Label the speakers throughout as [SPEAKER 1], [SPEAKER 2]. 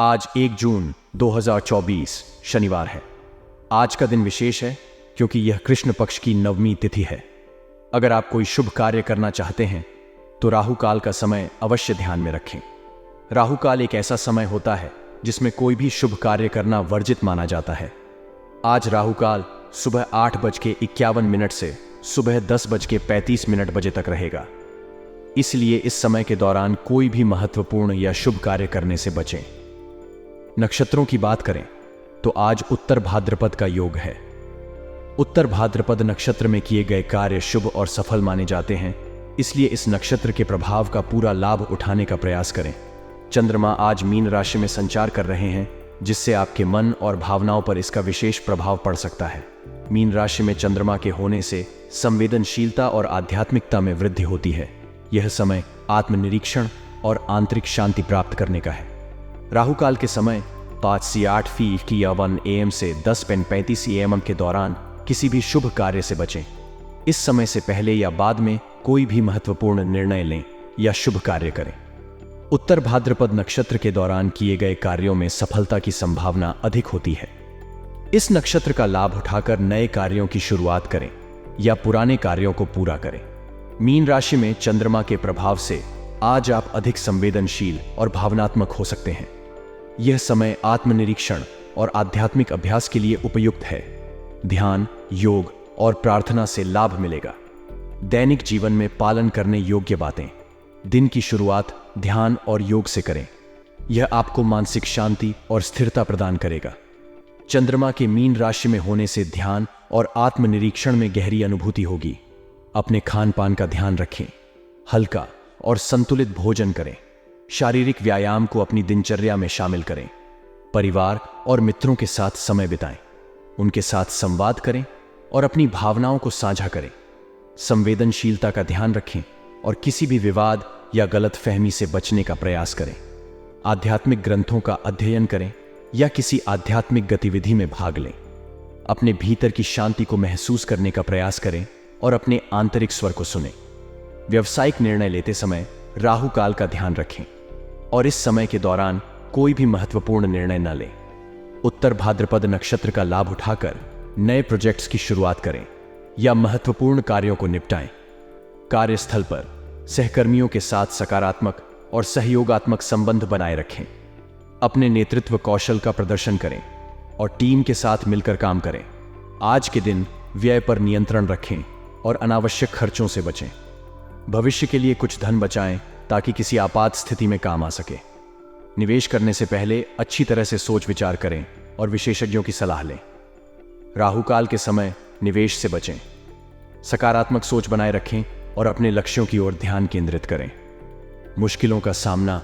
[SPEAKER 1] आज 1 जून 2024 शनिवार है। आज का दिन विशेष है क्योंकि यह कृष्ण पक्ष की नवमी तिथि है। अगर आप कोई शुभ कार्य करना चाहते हैं तो राहु काल का समय अवश्य ध्यान में रखें। राहु काल एक ऐसा समय होता है जिसमें कोई भी शुभ कार्य करना वर्जित माना जाता है। आज राहु काल सुबह 8:51 से सुबह 10:35 बजे तक रहेगा, इसलिए इस समय के दौरान कोई भी महत्वपूर्ण या शुभ कार्य करने से बचें। नक्षत्रों की बात करें तो आज उत्तर भाद्रपद का योग है। उत्तर भाद्रपद नक्षत्र में किए गए कार्य शुभ और सफल माने जाते हैं, इसलिए इस नक्षत्र के प्रभाव का पूरा लाभ उठाने का प्रयास करें। चंद्रमा आज मीन राशि में संचार कर रहे हैं, जिससे आपके मन और भावनाओं पर इसका विशेष प्रभाव पड़ सकता है। मीन राशि में चंद्रमा के होने से संवेदनशीलता और आध्यात्मिकता में वृद्धि होती है। यह समय आत्मनिरीक्षण और आंतरिक शांति प्राप्त करने का है। राहु काल के समय 5 से 8:51 AM से 10:35 AM के दौरान किसी भी शुभ कार्य से बचें। इस समय से पहले या बाद में कोई भी महत्वपूर्ण निर्णय लें या शुभ कार्य करें। उत्तर भाद्रपद नक्षत्र के दौरान किए गए कार्यों में सफलता की संभावना अधिक होती है। इस नक्षत्र का लाभ उठाकर नए कार्यों की शुरुआत करें या पुराने कार्यों को पूरा करें। मीन राशि में चंद्रमा के प्रभाव से आज आप अधिक संवेदनशील और भावनात्मक हो सकते हैं। यह समय आत्मनिरीक्षण और आध्यात्मिक अभ्यास के लिए उपयुक्त है। ध्यान, योग और प्रार्थना से लाभ मिलेगा। दैनिक जीवन में पालन करने योग्य बातें। दिन की शुरुआत ध्यान और योग से करें। यह आपको मानसिक शांति और स्थिरता प्रदान करेगा। चंद्रमा के मीन राशि में होने से ध्यान और आत्मनिरीक्षण में गहरी अनुभूति होगी। अपने खान पान का ध्यान रखें। हल्का और संतुलित भोजन करें। शारीरिक व्यायाम को अपनी दिनचर्या में शामिल करें। परिवार और मित्रों के साथ समय बिताएं। उनके साथ संवाद करें और अपनी भावनाओं को साझा करें। संवेदनशीलता का ध्यान रखें और किसी भी विवाद या गलतफहमी से बचने का प्रयास करें। आध्यात्मिक ग्रंथों का अध्ययन करें या किसी आध्यात्मिक गतिविधि में भाग लें। अपने भीतर की शांति को महसूस करने का प्रयास करें और अपने आंतरिक स्वर को सुनें। व्यावसायिक निर्णय लेते समय राहु काल का ध्यान रखें और इस समय के दौरान कोई भी महत्वपूर्ण निर्णय न लें। उत्तर भाद्रपद नक्षत्र का लाभ उठाकर नए प्रोजेक्ट्स की शुरुआत करें या महत्वपूर्ण कार्यों को निपटाएं। कार्यस्थल पर सहकर्मियों के साथ सकारात्मक और सहयोगात्मक संबंध बनाए रखें। अपने नेतृत्व कौशल का प्रदर्शन करें और टीम के साथ मिलकर काम करें। आज के दिन व्यय पर नियंत्रण रखें और अनावश्यक खर्चों से बचें। भविष्य के लिए कुछ धन बचाएं ताकि किसी आपात स्थिति में काम आ सके। निवेश करने से पहले अच्छी तरह से सोच विचार करें और विशेषज्ञों की सलाह लें। राहु काल के समय निवेश से बचें। सकारात्मक सोच बनाए रखें और अपने लक्ष्यों की ओर ध्यान केंद्रित करें। मुश्किलों का सामना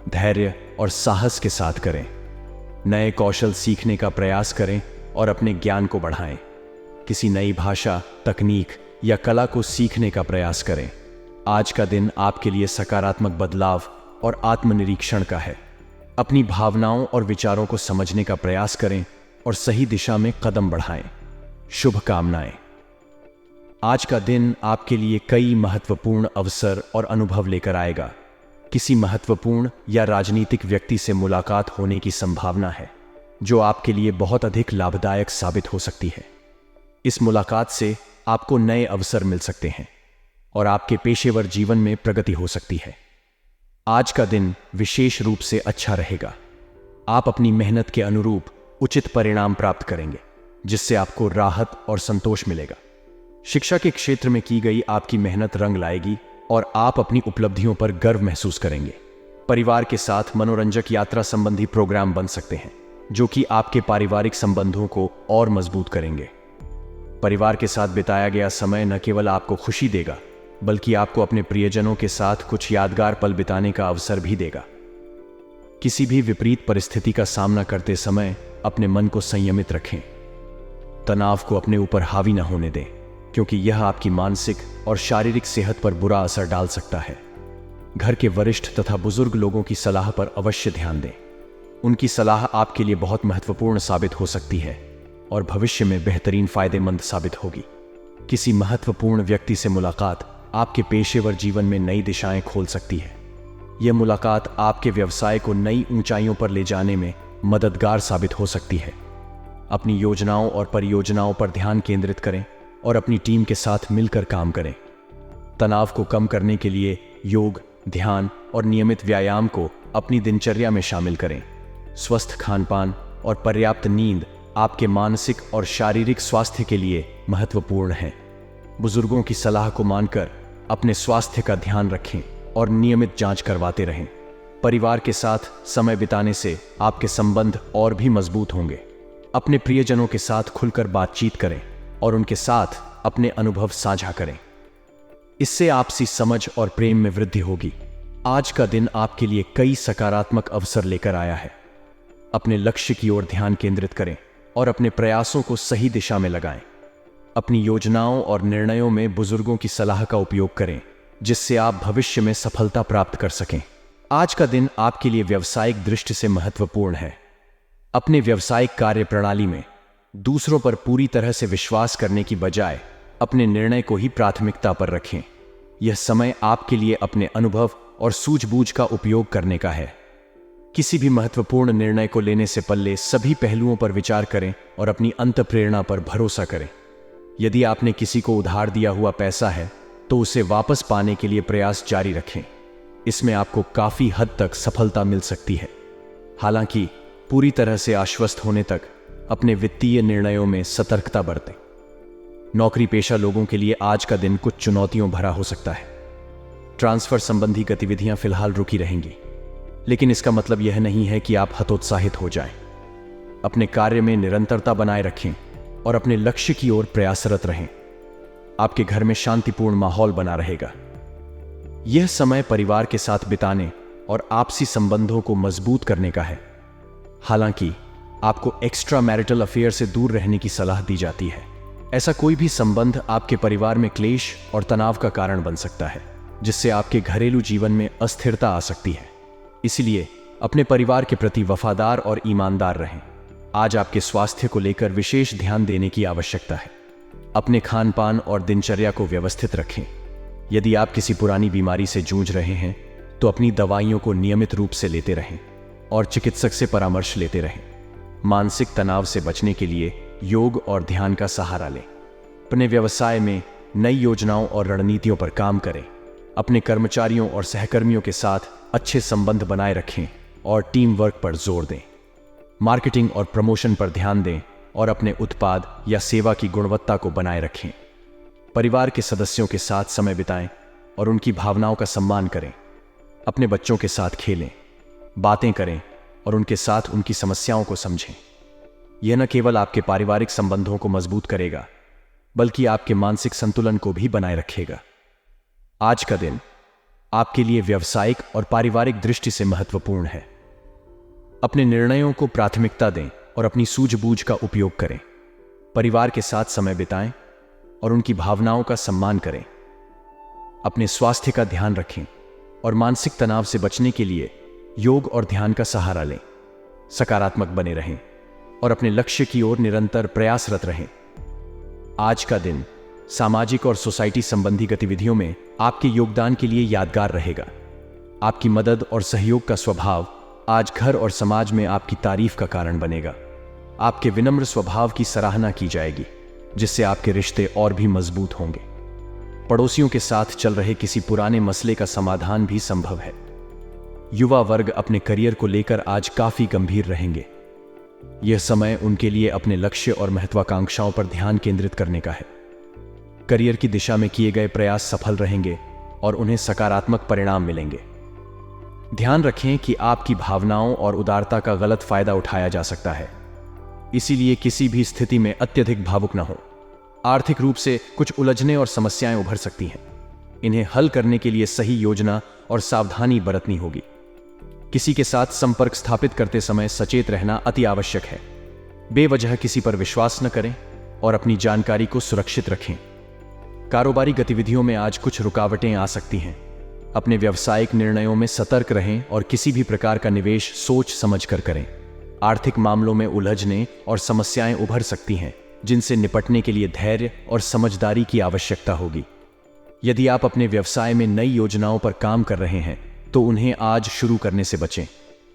[SPEAKER 1] धैर्य और साहस के साथ करें। नए कौशल सीखने का प्रयास करें और अपने ज्ञान को बढ़ाएं। किसी नई भाषा, तकनीक या कला को सीखने का प्रयास करें। आज का दिन आपके लिए सकारात्मक बदलाव और आत्मनिरीक्षण का है। अपनी भावनाओं और विचारों को समझने का प्रयास करें और सही दिशा में कदम बढ़ाएं। शुभकामनाएं। आज का दिन आपके लिए कई महत्वपूर्ण अवसर और अनुभव लेकर आएगा। किसी महत्वपूर्ण या राजनीतिक व्यक्ति से मुलाकात होने की संभावना है, जो आपके लिए बहुत अधिक लाभदायक साबित हो सकती है। इस मुलाकात से आपको नए अवसर मिल सकते हैं और आपके पेशेवर जीवन में प्रगति हो सकती है। आज का दिन विशेष रूप से अच्छा रहेगा। आप अपनी मेहनत के अनुरूप उचित परिणाम प्राप्त करेंगे, जिससे आपको राहत और संतोष मिलेगा। शिक्षा के क्षेत्र में की गई आपकी मेहनत रंग लाएगी और आप अपनी उपलब्धियों पर गर्व महसूस करेंगे। परिवार के साथ मनोरंजक यात्रा संबंधी प्रोग्राम बन सकते हैं, जो कि आपके पारिवारिक संबंधों को और मजबूत करेंगे। परिवार के साथ बिताया गया समय न केवल आपको खुशी देगा, बल्कि आपको अपने प्रियजनों के साथ कुछ यादगार पल बिताने का अवसर भी देगा। किसी भी विपरीत परिस्थिति का सामना करते समय अपने मन को संयमित रखें। तनाव को अपने ऊपर हावी न होने दें, क्योंकि यह आपकी मानसिक और शारीरिक सेहत पर बुरा असर डाल सकता है। घर के वरिष्ठ तथा बुजुर्ग लोगों की सलाह पर अवश्य ध्यान दें। उनकी सलाह आपके लिए बहुत महत्वपूर्ण साबित हो सकती है और भविष्य में बेहतरीन फायदेमंद साबित होगी। किसी महत्वपूर्ण व्यक्ति से मुलाकात आपके पेशेवर जीवन में नई दिशाएं खोल सकती है। यह मुलाकात आपके व्यवसाय को नई ऊंचाइयों पर ले जाने में मददगार साबित हो सकती है। अपनी योजनाओं और परियोजनाओं पर ध्यान केंद्रित करें और अपनी टीम के साथ मिलकर काम करें। तनाव को कम करने के लिए योग, ध्यान और नियमित व्यायाम को अपनी दिनचर्या में शामिल करें। स्वस्थ खानपान और पर्याप्त नींद आपके मानसिक और शारीरिक स्वास्थ्य के लिए महत्वपूर्ण है। बुजुर्गों की सलाह को मानकर अपने स्वास्थ्य का ध्यान रखें और नियमित जांच करवाते रहें। परिवार के साथ समय बिताने से आपके संबंध और भी मजबूत होंगे। अपने प्रियजनों के साथ खुलकर बातचीत करें और उनके साथ अपने अनुभव साझा करें। इससे आपसी समझ और प्रेम में वृद्धि होगी। आज का दिन आपके लिए कई सकारात्मक अवसर लेकर आया है। अपने लक्ष्य की ओर ध्यान केंद्रित करें और अपने प्रयासों को सही दिशा में लगाएं। अपनी योजनाओं और निर्णयों में बुजुर्गों की सलाह का उपयोग करें, जिससे आप भविष्य में सफलता प्राप्त कर सकें। आज का दिन आपके लिए व्यावसायिक दृष्टि से महत्वपूर्ण है। अपने व्यावसायिक कार्य प्रणाली में दूसरों पर पूरी तरह से विश्वास करने की बजाय अपने निर्णय को ही प्राथमिकता पर रखें। यह समय आपके लिए अपने अनुभव और सूझबूझ का उपयोग करने का है। किसी भी महत्वपूर्ण निर्णय को लेने से पहले सभी पहलुओं पर विचार करें और अपनी अंतःप्रेरणा पर भरोसा करें। यदि आपने किसी को उधार दिया हुआ पैसा है तो उसे वापस पाने के लिए प्रयास जारी रखें। इसमें आपको काफी हद तक सफलता मिल सकती है। हालांकि पूरी तरह से आश्वस्त होने तक अपने वित्तीय निर्णयों में सतर्कता बरतें। नौकरी पेशा लोगों के लिए आज का दिन कुछ चुनौतियों भरा हो सकता है। ट्रांसफर संबंधी गतिविधियां फिलहाल रुकी रहेंगी, लेकिन इसका मतलब यह नहीं है कि आप हतोत्साहित हो जाएं। अपने कार्य में निरंतरता बनाए रखें और अपने लक्ष्य की ओर प्रयासरत रहें। आपके घर में शांतिपूर्ण माहौल बना रहेगा। यह समय परिवार के साथ बिताने और आपसी संबंधों को मजबूत करने का है। हालांकि आपको एक्स्ट्रा मैरिटल अफेयर से दूर रहने की सलाह दी जाती है। ऐसा कोई भी संबंध आपके परिवार में क्लेश और तनाव का कारण बन सकता है, जिससे आपके घरेलू जीवन में अस्थिरता आ सकती है। इसलिए अपने परिवार के प्रति वफादार और ईमानदार रहें। आज आपके स्वास्थ्य को लेकर विशेष ध्यान देने की आवश्यकता है। अपने खान पान और दिनचर्या को व्यवस्थित रखें। यदि आप किसी पुरानी बीमारी से जूझ रहे हैं तो अपनी दवाइयों को नियमित रूप से लेते रहें और चिकित्सक से परामर्श लेते रहें। मानसिक तनाव से बचने के लिए योग और ध्यान का सहारा लें। अपने व्यवसाय में नई योजनाओं और रणनीतियों पर काम करें। अपने कर्मचारियों और सहकर्मियों के साथ अच्छे संबंध बनाए रखें और टीम वर्क पर जोर दें। मार्केटिंग और प्रमोशन पर ध्यान दें और अपने उत्पाद या सेवा की गुणवत्ता को बनाए रखें। परिवार के सदस्यों के साथ समय बिताएं और उनकी भावनाओं का सम्मान करें। अपने बच्चों के साथ खेलें, बातें करें और उनके साथ उनकी समस्याओं को समझें। यह न केवल आपके पारिवारिक संबंधों को मजबूत करेगा, बल्कि आपके मानसिक संतुलन को भी बनाए रखेगा। आज का दिन आपके लिए व्यावसायिक और पारिवारिक दृष्टि से महत्वपूर्ण है। अपने निर्णयों को प्राथमिकता दें और अपनी सूझबूझ का उपयोग करें। परिवार के साथ समय बिताएं और उनकी भावनाओं का सम्मान करें। अपने स्वास्थ्य का ध्यान रखें और मानसिक तनाव से बचने के लिए योग और ध्यान का सहारा लें। सकारात्मक बने रहें और अपने लक्ष्य की ओर निरंतर प्रयासरत रहें। आज का दिन सामाजिक और सोसाइटी संबंधी गतिविधियों में आपके योगदान के लिए यादगार रहेगा। आपकी मदद और सहयोग का स्वभाव आज घर और समाज में आपकी तारीफ का कारण बनेगा। आपके विनम्र स्वभाव की सराहना की जाएगी, जिससे आपके रिश्ते और भी मजबूत होंगे। पड़ोसियों के साथ चल रहे किसी पुराने मसले का समाधान भी संभव है। युवा वर्ग अपने करियर को लेकर आज काफी गंभीर रहेंगे। यह समय उनके लिए अपने लक्ष्य और महत्वाकांक्षाओं पर ध्यान केंद्रित करने का है। करियर की दिशा में किए गए प्रयास सफल रहेंगे और उन्हें सकारात्मक परिणाम मिलेंगे। ध्यान रखें कि आपकी भावनाओं और उदारता का गलत फायदा उठाया जा सकता है, इसीलिए किसी भी स्थिति में अत्यधिक भावुक न हो। आर्थिक रूप से कुछ उलझनें और समस्याएं उभर सकती हैं। इन्हें हल करने के लिए सही योजना और सावधानी बरतनी होगी। किसी के साथ संपर्क स्थापित करते समय सचेत रहना अति आवश्यक है। बेवजह किसी पर विश्वास न करें और अपनी जानकारी को सुरक्षित रखें। कारोबारी गतिविधियों में आज कुछ रुकावटें आ सकती हैं। अपने व्यावसायिक निर्णयों में सतर्क रहें और किसी भी प्रकार का निवेश सोच समझकर करें। आर्थिक मामलों में उलझनें और समस्याएं उभर सकती हैं, जिनसे निपटने के लिए धैर्य और समझदारी की आवश्यकता होगी। यदि आप अपने व्यवसाय में नई योजनाओं पर काम कर रहे हैं तो उन्हें आज शुरू करने से बचें।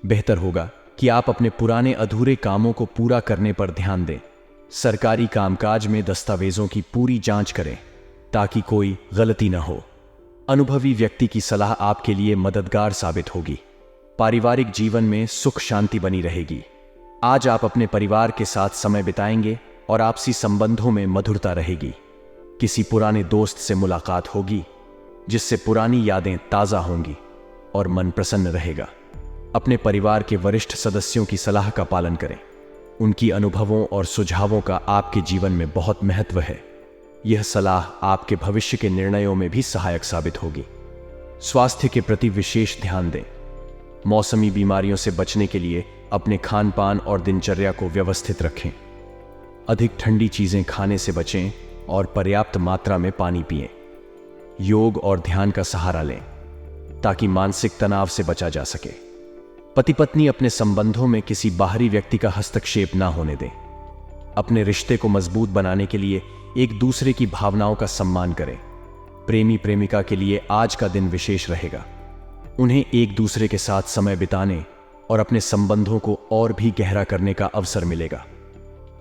[SPEAKER 1] बेहतर होगा कि आप अपने पुराने अधूरे कामों को पूरा करने पर ध्यान दें। सरकारी कामकाज में दस्तावेजों की पूरी जांच करें ताकि कोई गलती न हो। अनुभवी व्यक्ति की सलाह आपके लिए मददगार साबित होगी। पारिवारिक जीवन में सुख शांति बनी रहेगी। आज आप अपने परिवार के साथ समय बिताएंगे और आपसी संबंधों में मधुरता रहेगी। किसी पुराने दोस्त से मुलाकात होगी जिससे पुरानी यादें ताज़ा होंगी और मन प्रसन्न रहेगा। अपने परिवार के वरिष्ठ सदस्यों की सलाह का पालन करें। उनकी अनुभवों और सुझावों का आपके जीवन में बहुत महत्व है। यह सलाह आपके भविष्य के निर्णयों में भी सहायक साबित होगी। स्वास्थ्य के प्रति विशेष ध्यान दें। मौसमी बीमारियों से बचने के लिए अपने खान पान और दिनचर्या को व्यवस्थित रखें। अधिक ठंडी चीजें खाने से बचें और पर्याप्त मात्रा में पानी पिएं। योग और ध्यान का सहारा लें ताकि मानसिक तनाव से बचा जा सके। पति पत्नी अपने संबंधों में किसी बाहरी व्यक्ति का हस्तक्षेप ना होने दें। अपने रिश्ते को मजबूत बनाने के लिए एक दूसरे की भावनाओं का सम्मान करें। प्रेमी प्रेमिका के लिए आज का दिन विशेष रहेगा। उन्हें एक दूसरे के साथ समय बिताने और अपने संबंधों को और भी गहरा करने का अवसर मिलेगा।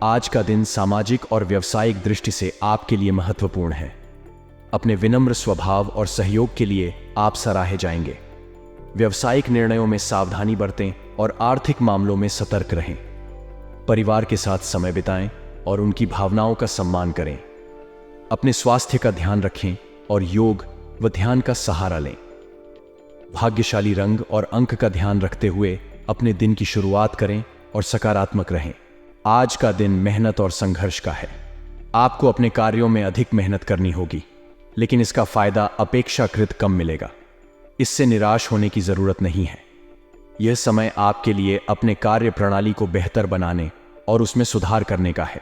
[SPEAKER 1] आज का दिन सामाजिक और व्यावसायिक दृष्टि से आपके लिए महत्वपूर्ण है। अपने विनम्र स्वभाव और सहयोग के लिए आप सराहे जाएंगे। व्यावसायिक निर्णयों में सावधानी बरतें और आर्थिक मामलों में सतर्क रहें। परिवार के साथ समय बिताएं और उनकी भावनाओं का सम्मान करें। अपने स्वास्थ्य का ध्यान रखें और योग व ध्यान का सहारा लें। भाग्यशाली रंग और अंक का ध्यान रखते हुए अपने दिन की शुरुआत करें और सकारात्मक रहें। आज का दिन मेहनत और संघर्ष का है। आपको अपने कार्यों में अधिक मेहनत करनी होगी, लेकिन इसका फायदा अपेक्षाकृत कम मिलेगा। इससे निराश होने की जरूरत नहीं है। यह समय आपके लिए अपने कार्य प्रणाली को बेहतर बनाने और उसमें सुधार करने का है।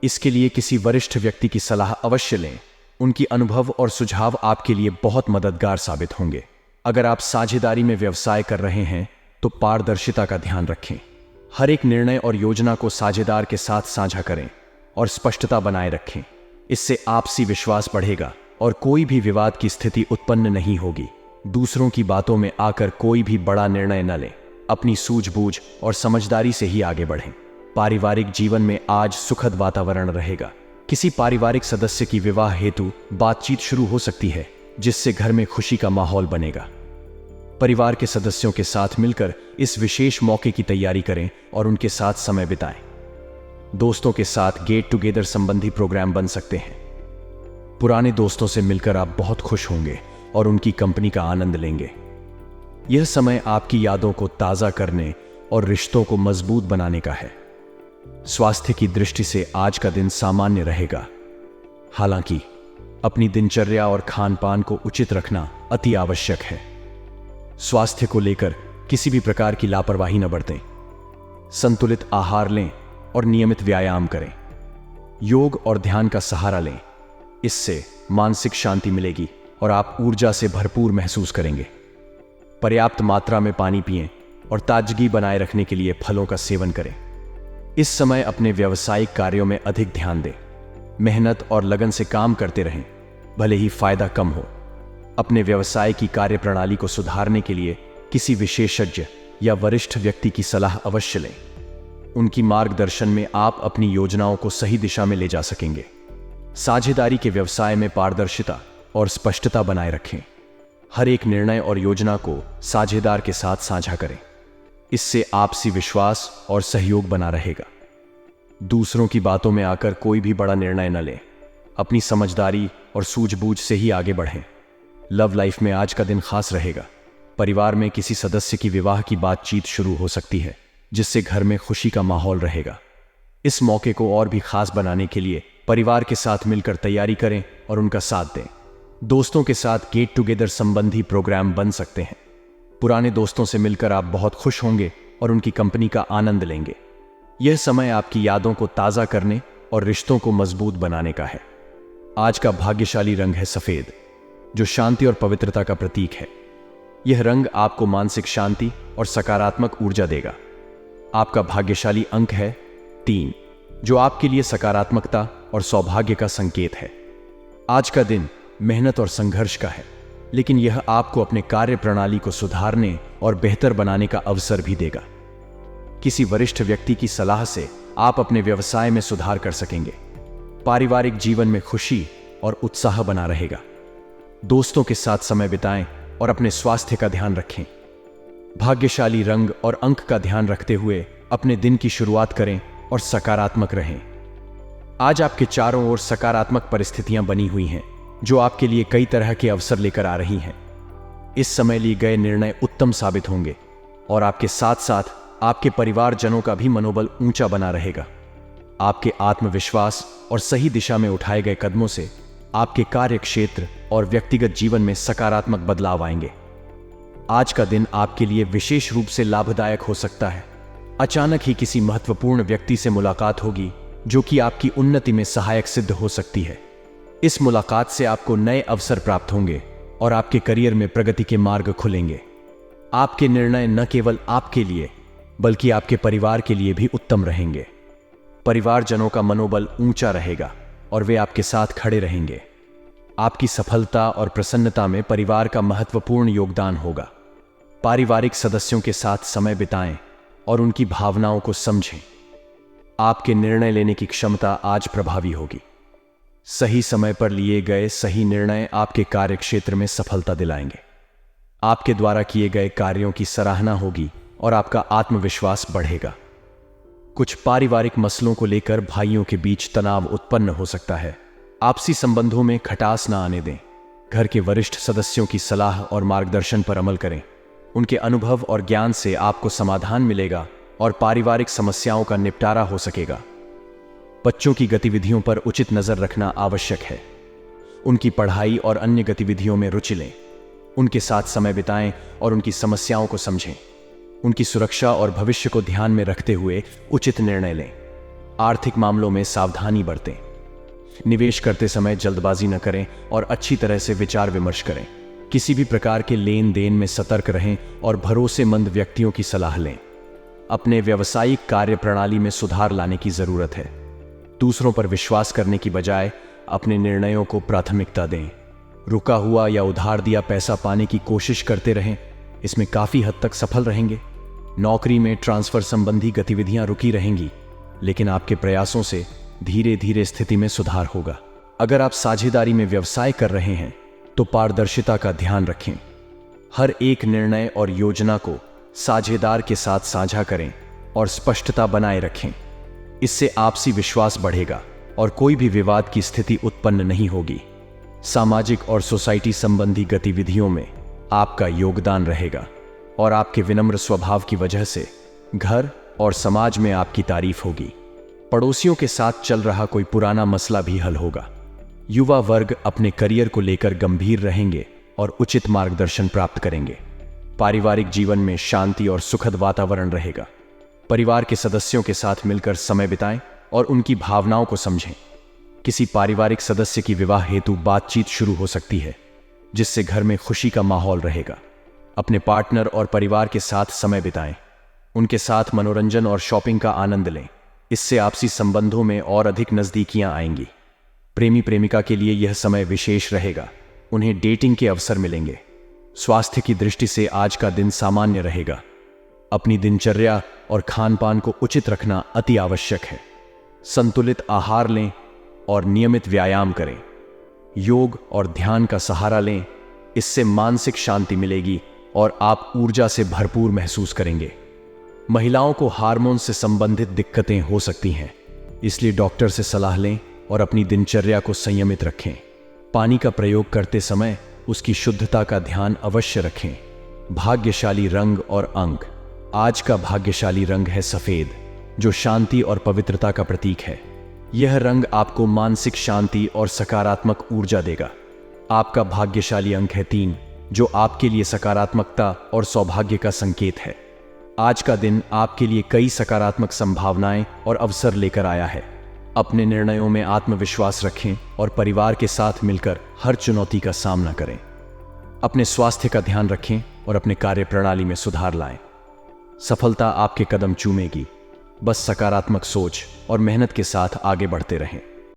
[SPEAKER 1] इसके लिए किसी वरिष्ठ व्यक्ति की सलाह अवश्य लें। उनकी अनुभव और सुझाव आपके लिए बहुत मददगार साबित होंगे। अगर आप साझेदारी में व्यवसाय कर रहे हैं तो पारदर्शिता का ध्यान रखें। हर एक निर्णय और योजना को साझेदार के साथ साझा करें और स्पष्टता बनाए रखें। इससे आपसी विश्वास बढ़ेगा और कोई भी विवाद की स्थिति उत्पन्न नहीं होगी। दूसरों की बातों में आकर कोई भी बड़ा निर्णय न लें। अपनी सूझबूझ और समझदारी से ही आगे बढ़ें। पारिवारिक जीवन में आज सुखद वातावरण रहेगा। किसी पारिवारिक सदस्य की विवाह हेतु बातचीत शुरू हो सकती है, जिससे घर में खुशी का माहौल बनेगा। परिवार के सदस्यों के साथ मिलकर इस विशेष मौके की तैयारी करें और उनके साथ समय बिताएं। दोस्तों के साथ गेट टुगेदर संबंधी प्रोग्राम बन सकते हैं। पुराने दोस्तों से मिलकर आप बहुत खुश होंगे और उनकी कंपनी का आनंद लेंगे। यह समय आपकी यादों को ताज़ा करने और रिश्तों को मजबूत बनाने का है। स्वास्थ्य की दृष्टि से आज का दिन सामान्य रहेगा। हालांकि अपनी दिनचर्या और खान पान को उचित रखना अति आवश्यक है। स्वास्थ्य को लेकर किसी भी प्रकार की लापरवाही न बरतें। संतुलित आहार लें और नियमित व्यायाम करें। योग और ध्यान का सहारा लें। इससे मानसिक शांति मिलेगी और आप ऊर्जा से भरपूर महसूस करेंगे। पर्याप्त मात्रा में पानी पिएं और ताजगी बनाए रखने के लिए फलों का सेवन करें। इस समय अपने व्यावसायिक कार्यों में अधिक ध्यान दें। मेहनत और लगन से काम करते रहें, भले ही फायदा कम हो। अपने व्यवसाय की कार्यप्रणाली को सुधारने के लिए किसी विशेषज्ञ या वरिष्ठ व्यक्ति की सलाह अवश्य लें। उनकी मार्गदर्शन में आप अपनी योजनाओं को सही दिशा में ले जा सकेंगे। साझेदारी के व्यवसाय में पारदर्शिता और स्पष्टता बनाए रखें। हर एक निर्णय और योजना को साझेदार के साथ साझा करें। इससे आपसी विश्वास और सहयोग बना रहेगा। दूसरों की बातों में आकर कोई भी बड़ा निर्णय न लें। अपनी समझदारी और सूझबूझ से ही आगे बढ़ें। लव लाइफ में आज का दिन खास रहेगा। परिवार में किसी सदस्य की विवाह की बातचीत शुरू हो सकती है, जिससे घर में खुशी का माहौल रहेगा। इस मौके को और भी खास बनाने के लिए परिवार के साथ मिलकर तैयारी करें और उनका साथ दें। दोस्तों के साथ गेट टुगेदर संबंधी प्रोग्राम बन सकते हैं। पुराने दोस्तों से मिलकर आप बहुत खुश होंगे और उनकी कंपनी का आनंद लेंगे। यह समय आपकी यादों को ताज़ा करने और रिश्तों को मजबूत बनाने का है। आज का भाग्यशाली रंग है सफेद, जो शांति और पवित्रता का प्रतीक है। यह रंग आपको मानसिक शांति और सकारात्मक ऊर्जा देगा। आपका भाग्यशाली अंक है 3, जो आपके लिए सकारात्मकता और सौभाग्य का संकेत है। आज का दिन मेहनत और संघर्ष का है। लेकिन यह आपको अपने कार्य प्रणाली को सुधारने और बेहतर बनाने का अवसर भी देगा। किसी वरिष्ठ व्यक्ति की सलाह से आप अपने व्यवसाय में सुधार कर सकेंगे। पारिवारिक जीवन में खुशी और उत्साह बना रहेगा। दोस्तों के साथ समय बिताएं और अपने स्वास्थ्य का ध्यान रखें। भाग्यशाली रंग और अंक का ध्यान रखते हुए अपने दिन की शुरुआत करें और सकारात्मक रहें। आज आपके चारों ओर सकारात्मक परिस्थितियां बनी हुई हैं, जो आपके लिए कई तरह के अवसर लेकर आ रही हैं। इस समय लिए गए निर्णय उत्तम साबित होंगे और आपके साथ साथ आपके परिवारजनों का भी मनोबल ऊंचा बना रहेगा। आपके आत्मविश्वास और सही दिशा में उठाए गए कदमों से आपके कार्य क्षेत्र और व्यक्तिगत जीवन में सकारात्मक बदलाव आएंगे। आज का दिन आपके लिए विशेष रूप से लाभदायक हो सकता है। अचानक ही किसी महत्वपूर्ण व्यक्ति से मुलाकात होगी, जो कि आपकी उन्नति में सहायक सिद्ध हो सकती है। इस मुलाकात से आपको नए अवसर प्राप्त होंगे और आपके करियर में प्रगति के मार्ग खुलेंगे। आपके निर्णय न केवल आपके लिए बल्कि आपके परिवार के लिए भी उत्तम रहेंगे। परिवारजनों का मनोबल ऊंचा रहेगा और वे आपके साथ खड़े रहेंगे। आपकी सफलता और प्रसन्नता में परिवार का महत्वपूर्ण योगदान होगा। पारिवारिक सदस्यों के साथ समय बिताएं और उनकी भावनाओं को समझें। आपके निर्णय लेने की क्षमता आज प्रभावी होगी। सही समय पर लिए गए सही निर्णय आपके कार्यक्षेत्र में सफलता दिलाएंगे। आपके द्वारा किए गए कार्यों की सराहना होगी और आपका आत्मविश्वास बढ़ेगा। कुछ पारिवारिक मसलों को लेकर भाइयों के बीच तनाव उत्पन्न हो सकता है। आपसी संबंधों में खटास न आने दें। घर के वरिष्ठ सदस्यों की सलाह और मार्गदर्शन पर अमल करें। उनके अनुभव और ज्ञान से आपको समाधान मिलेगा और पारिवारिक समस्याओं का निपटारा हो सकेगा। बच्चों की गतिविधियों पर उचित नजर रखना आवश्यक है। उनकी पढ़ाई और अन्य गतिविधियों में रुचि लें। उनके साथ समय बिताएं और उनकी समस्याओं को समझें। उनकी सुरक्षा और भविष्य को ध्यान में रखते हुए उचित निर्णय लें। आर्थिक मामलों में सावधानी बरतें। निवेश करते समय जल्दबाजी न करें और अच्छी तरह से विचार विमर्श करें। किसी भी प्रकार के लेन देन में सतर्क रहें और भरोसेमंद व्यक्तियों की सलाह लें। अपने व्यावसायिक कार्य प्रणाली में सुधार लाने की जरूरत है। दूसरों पर विश्वास करने की बजाय अपने निर्णयों को प्राथमिकता दें। रुका हुआ या उधार दिया पैसा पाने की कोशिश करते रहें, इसमें काफी हद तक सफल रहेंगे। नौकरी में ट्रांसफर संबंधी गतिविधियां रुकी रहेंगी, लेकिन आपके प्रयासों से धीरे धीरे स्थिति में सुधार होगा। अगर आप साझेदारी में व्यवसाय कर रहे हैं तो पारदर्शिता का ध्यान रखें। हर एक निर्णय और योजना को साझेदार के साथ साझा करें और स्पष्टता बनाए रखें। इससे आपसी विश्वास बढ़ेगा और कोई भी विवाद की स्थिति उत्पन्न नहीं होगी। सामाजिक और सोसाइटी संबंधी गतिविधियों में आपका योगदान रहेगा और आपके विनम्र स्वभाव की वजह से घर और समाज में आपकी तारीफ होगी। पड़ोसियों के साथ चल रहा कोई पुराना मसला भी हल होगा। युवा वर्ग अपने करियर को लेकर गंभीर रहेंगे और उचित मार्गदर्शन प्राप्त करेंगे। पारिवारिक जीवन में शांति और सुखद वातावरण रहेगा। परिवार के सदस्यों के साथ मिलकर समय बिताएं और उनकी भावनाओं को समझें। किसी पारिवारिक सदस्य की विवाह हेतु बातचीत शुरू हो सकती है, जिससे घर में खुशी का माहौल रहेगा। अपने पार्टनर और परिवार के साथ समय बिताएं। उनके साथ मनोरंजन और शॉपिंग का आनंद लें। इससे आपसी संबंधों में और अधिक नजदीकियां आएंगी। प्रेमी प्रेमिका के लिए यह समय विशेष रहेगा। उन्हें डेटिंग के अवसर मिलेंगे। स्वास्थ्य की दृष्टि से आज का दिन सामान्य रहेगा। अपनी दिनचर्या और खान पान को उचित रखना अति आवश्यक है। संतुलित आहार लें और नियमित व्यायाम करें। योग और ध्यान का सहारा लें। इससे मानसिक शांति मिलेगी और आप ऊर्जा से भरपूर महसूस करेंगे। महिलाओं को हार्मोन से संबंधित दिक्कतें हो सकती हैं, इसलिए डॉक्टर से सलाह लें और अपनी दिनचर्या को संयमित रखें। पानी का प्रयोग करते समय उसकी शुद्धता का ध्यान अवश्य रखें। भाग्यशाली रंग और अंक। आज का भाग्यशाली रंग है सफेद, जो शांति और पवित्रता का प्रतीक है। यह रंग आपको मानसिक शांति और सकारात्मक ऊर्जा देगा। आपका भाग्यशाली अंक है 3, जो आपके लिए सकारात्मकता और सौभाग्य का संकेत है। आज का दिन आपके लिए कई सकारात्मक संभावनाएं और अवसर लेकर आया है। अपने निर्णयों में आत्मविश्वास रखें और परिवार के साथ मिलकर हर चुनौती का सामना करें। अपने स्वास्थ्य का ध्यान रखें और अपने कार्य प्रणाली में सुधार लाएं। सफलता आपके कदम चूमेगी। बस सकारात्मक सोच और मेहनत के साथ आगे बढ़ते रहें।